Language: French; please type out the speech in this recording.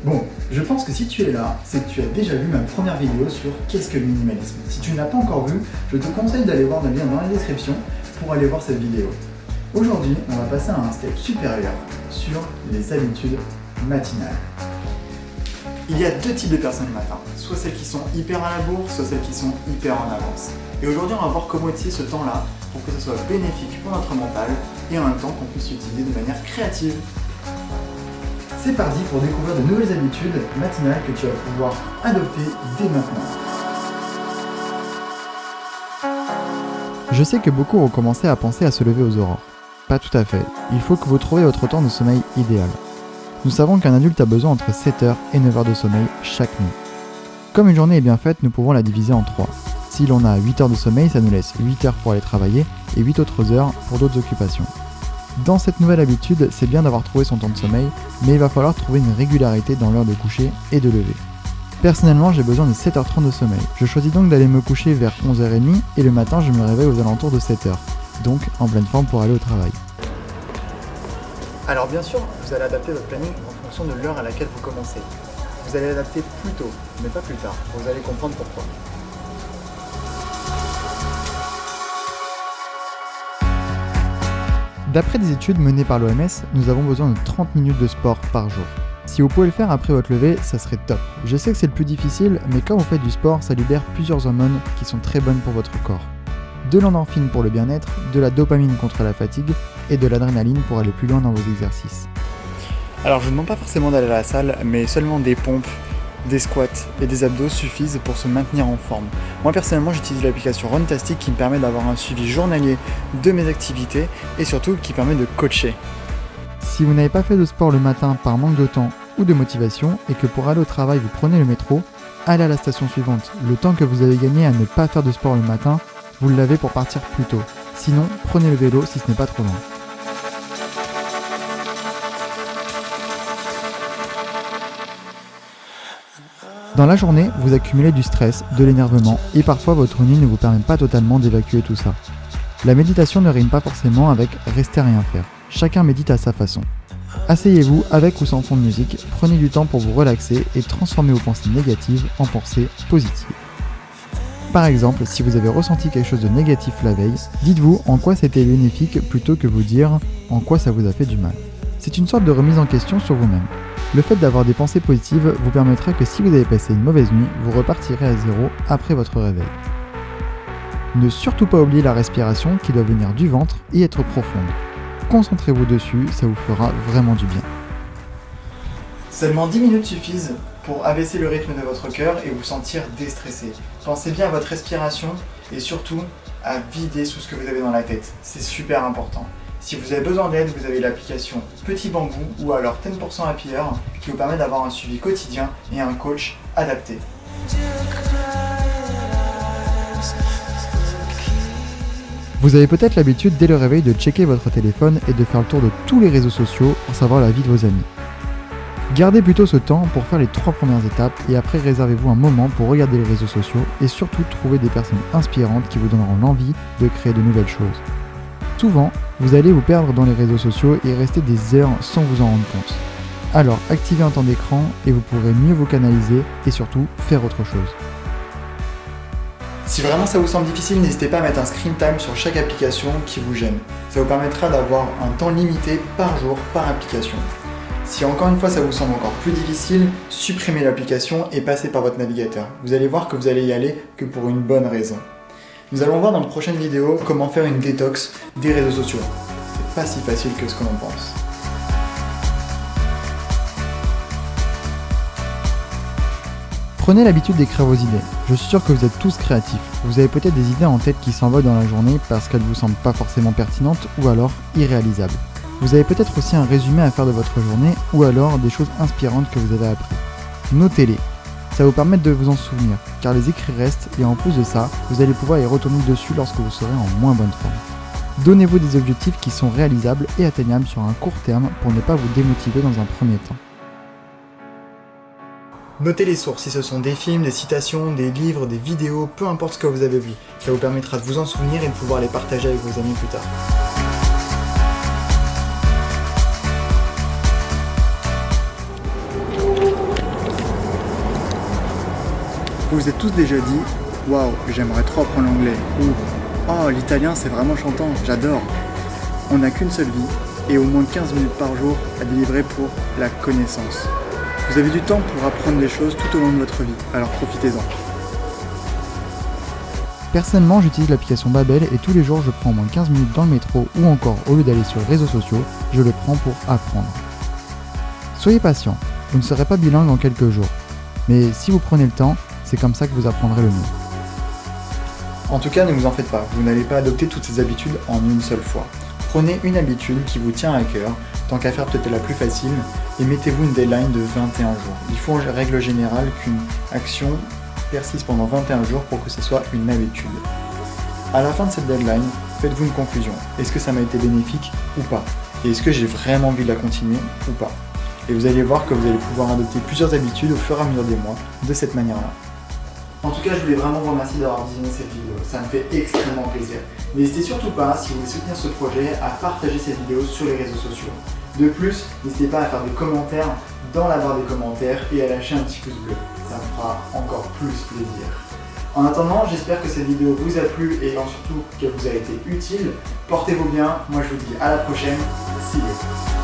Bon, je pense que si tu es là, c'est que tu as déjà vu ma première vidéo sur qu'est-ce que le minimalisme. Si tu ne l'as pas encore vu, je te conseille d'aller voir le lien dans la description pour aller voir cette vidéo. Aujourd'hui, on va passer à un step supérieur sur les habitudes matinales. Il y a deux types de personnes le matin, soit celles qui sont hyper à la bourre, soit celles qui sont hyper en avance. Et aujourd'hui, on va voir comment utiliser ce temps-là pour que ce soit bénéfique pour notre mental et en même temps qu'on puisse l'utiliser de manière créative. C'est parti pour découvrir de nouvelles habitudes matinales que tu vas pouvoir adopter dès maintenant. Je sais que beaucoup ont commencé à penser à se lever aux aurores. Pas tout à fait, il faut que vous trouviez votre temps de sommeil idéal. Nous savons qu'un adulte a besoin entre 7h et 9h de sommeil chaque nuit. Comme une journée est bien faite, nous pouvons la diviser en 3. Si l'on a 8 heures de sommeil, ça nous laisse 8 heures pour aller travailler et 8 autres heures pour d'autres occupations. Dans cette nouvelle habitude, c'est bien d'avoir trouvé son temps de sommeil, mais il va falloir trouver une régularité dans l'heure de coucher et de lever. Personnellement, j'ai besoin de 7h30 de sommeil. Je choisis donc d'aller me coucher vers 11h30 et le matin, je me réveille aux alentours de 7h, donc en pleine forme pour aller au travail. Alors bien sûr, vous allez adapter votre planning en fonction de l'heure à laquelle vous commencez. Vous allez l'adapter plus tôt, mais pas plus tard. Vous allez comprendre pourquoi. D'après des études menées par l'OMS, nous avons besoin de 30 minutes de sport par jour. Si vous pouvez le faire après votre lever, ça serait top. Je sais que c'est le plus difficile, mais quand vous faites du sport, ça libère plusieurs hormones qui sont très bonnes pour votre corps. De l'endorphine pour le bien-être, de la dopamine contre la fatigue et de l'adrénaline pour aller plus loin dans vos exercices. Alors je ne demande pas forcément d'aller à la salle, mais seulement des pompes, des squats et des abdos suffisent pour se maintenir en forme. Moi personnellement j'utilise l'application Runtastic qui me permet d'avoir un suivi journalier de mes activités et surtout qui permet de coacher. Si vous n'avez pas fait de sport le matin par manque de temps ou de motivation et que pour aller au travail vous prenez le métro, allez à la station suivante. Le temps que vous avez gagné à ne pas faire de sport le matin, vous l'avez pour partir plus tôt. Sinon, prenez le vélo si ce n'est pas trop loin. Dans la journée, vous accumulez du stress, de l'énervement et parfois votre nuit ne vous permet pas totalement d'évacuer tout ça. La méditation ne rime pas forcément avec rester à rien faire. Chacun médite à sa façon. Asseyez-vous avec ou sans fond de musique, prenez du temps pour vous relaxer et transformer vos pensées négatives en pensées positives. Par exemple, si vous avez ressenti quelque chose de négatif la veille, dites-vous en quoi c'était bénéfique plutôt que vous dire en quoi ça vous a fait du mal. C'est une sorte de remise en question sur vous-même. Le fait d'avoir des pensées positives vous permettra que si vous avez passé une mauvaise nuit, vous repartirez à zéro après votre réveil. Ne surtout pas oublier la respiration qui doit venir du ventre et être profonde. Concentrez-vous dessus, ça vous fera vraiment du bien. Seulement 10 minutes suffisent pour abaisser le rythme de votre cœur et vous sentir déstressé. Pensez bien à votre respiration et surtout à vider tout ce que vous avez dans la tête. C'est super important. Si vous avez besoin d'aide, vous avez l'application Petit Bambou ou alors 10% Happy Hour qui vous permet d'avoir un suivi quotidien et un coach adapté. Vous avez peut-être l'habitude dès le réveil de checker votre téléphone et de faire le tour de tous les réseaux sociaux pour savoir la vie de vos amis. Gardez plutôt ce temps pour faire les 3 premières étapes et après réservez-vous un moment pour regarder les réseaux sociaux et surtout trouver des personnes inspirantes qui vous donneront l'envie de créer de nouvelles choses. Souvent, vous allez vous perdre dans les réseaux sociaux et rester des heures sans vous en rendre compte. Alors activez un temps d'écran et vous pourrez mieux vous canaliser et surtout faire autre chose. Si vraiment ça vous semble difficile, n'hésitez pas à mettre un screen time sur chaque application qui vous gêne. Ça vous permettra d'avoir un temps limité par jour par application. Si encore une fois ça vous semble encore plus difficile, supprimez l'application et passez par votre navigateur. Vous allez voir que vous allez y aller que pour une bonne raison. Nous allons voir dans de prochaines vidéos comment faire une détox des réseaux sociaux. C'est pas si facile que ce que l'on pense. Prenez l'habitude d'écrire vos idées. Je suis sûr que vous êtes tous créatifs. Vous avez peut-être des idées en tête qui s'envolent dans la journée parce qu'elles ne vous semblent pas forcément pertinentes ou alors irréalisables. Vous avez peut-être aussi un résumé à faire de votre journée ou alors des choses inspirantes que vous avez apprises. Notez-les. Ça va vous permettre de vous en souvenir, car les écrits restent et en plus de ça, vous allez pouvoir y retourner dessus lorsque vous serez en moins bonne forme. Donnez-vous des objectifs qui sont réalisables et atteignables sur un court terme pour ne pas vous démotiver dans un premier temps. Notez les sources, si ce sont des films, des citations, des livres, des vidéos, peu importe ce que vous avez vu. Ça vous permettra de vous en souvenir et de pouvoir les partager avec vos amis plus tard. Vous vous êtes tous déjà dit « Waouh, j'aimerais trop apprendre l'anglais » ou « Oh, l'italien c'est vraiment chantant, j'adore ». On n'a qu'une seule vie et au moins 15 minutes par jour à délivrer pour la connaissance. Vous avez du temps pour apprendre des choses tout au long de votre vie, alors profitez-en. Personnellement, j'utilise l'application Babel et tous les jours je prends au moins 15 minutes dans le métro ou encore au lieu d'aller sur les réseaux sociaux, je le prends pour apprendre. Soyez patient, vous ne serez pas bilingue en quelques jours. Mais si vous prenez le temps, c'est comme ça que vous apprendrez le mieux. En tout cas, ne vous en faites pas, vous n'allez pas adopter toutes ces habitudes en une seule fois. Prenez une habitude qui vous tient à cœur, tant qu'à faire peut-être la plus facile, et mettez-vous une deadline de 21 jours. Il faut en règle générale qu'une action persiste pendant 21 jours pour que ce soit une habitude. À la fin de cette deadline, faites-vous une conclusion. Est-ce que ça m'a été bénéfique ou pas? Et est-ce que j'ai vraiment envie de la continuer ou pas? Et vous allez voir que vous allez pouvoir adopter plusieurs habitudes au fur et à mesure des mois de cette manière-là. En tout cas, je voulais vraiment vous remercier d'avoir visionné cette vidéo, ça me fait extrêmement plaisir. N'hésitez surtout pas, si vous voulez soutenir ce projet, à partager cette vidéo sur les réseaux sociaux. De plus, n'hésitez pas à faire des commentaires dans la barre des commentaires et à lâcher un petit pouce bleu, ça me fera encore plus plaisir. En attendant, j'espère que cette vidéo vous a plu et surtout qu'elle vous a été utile. Portez-vous bien, moi je vous dis à la prochaine, see you.